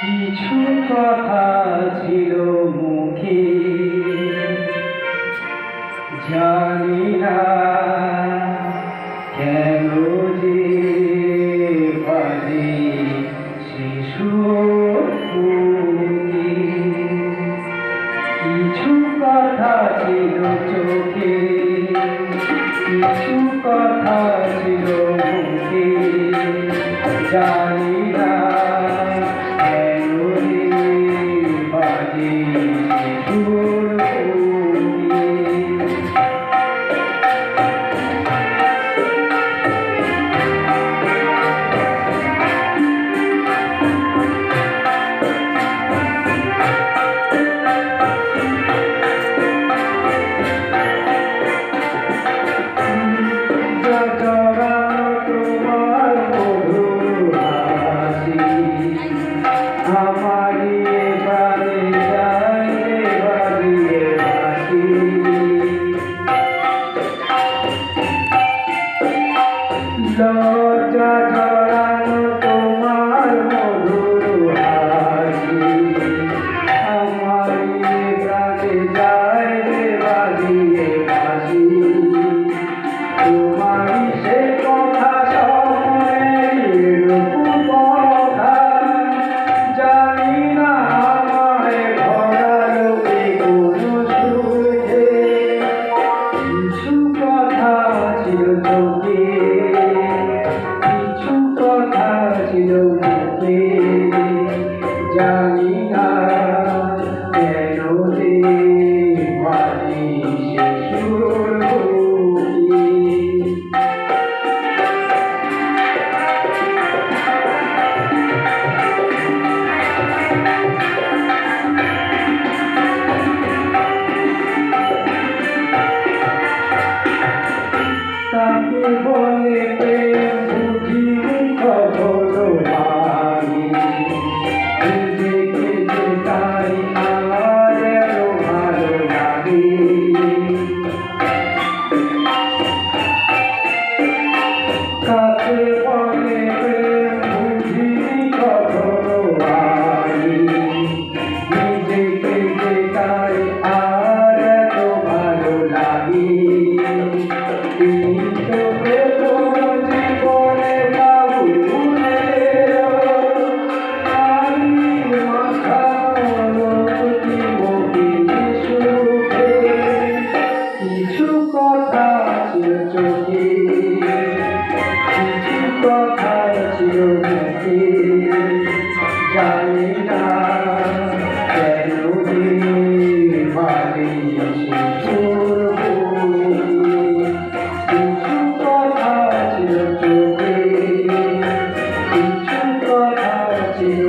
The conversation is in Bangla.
কিছু কথা ছিল মুখে, জানি না কেন যে বাজে শিশুর বুকে। কিছু কথা ছিল চোখে, কিছু কথা ছিল মুখে, জানি না কেন যে বাজে শিশুর বুকে। লজ্জা জড়ানো তোমার মধুর হাসি, আমার প্রাণে যায় রে বাজিয়ে বাঁশি। তোমার সে কথা স্বপ্নের কথা, জানি না আমায় ভরালো কোন সুরে। কিছু কথা ছিল চোখে, কিছু কথা ছিল মুখে, জানি না কেন যে বাজে শিশুর বুকে। তাকে বলে প্রেম বুঝিনি কখনো ভাবি, নিজেকে যে তাই আমার এত ভালো লাগে। তাকে বলে প্রেম বুঝিনি কখনো ভাবি, নিজেকে যে তাই আর এত ভালো লাগে। কিছু কথা ছিল চোখে, কিছু কথা ছিল মুখে, জানি না কেন যে বাজে শিশুর বুকে। কিছু কথা ছিল চোখে, কিছু কথা ছিল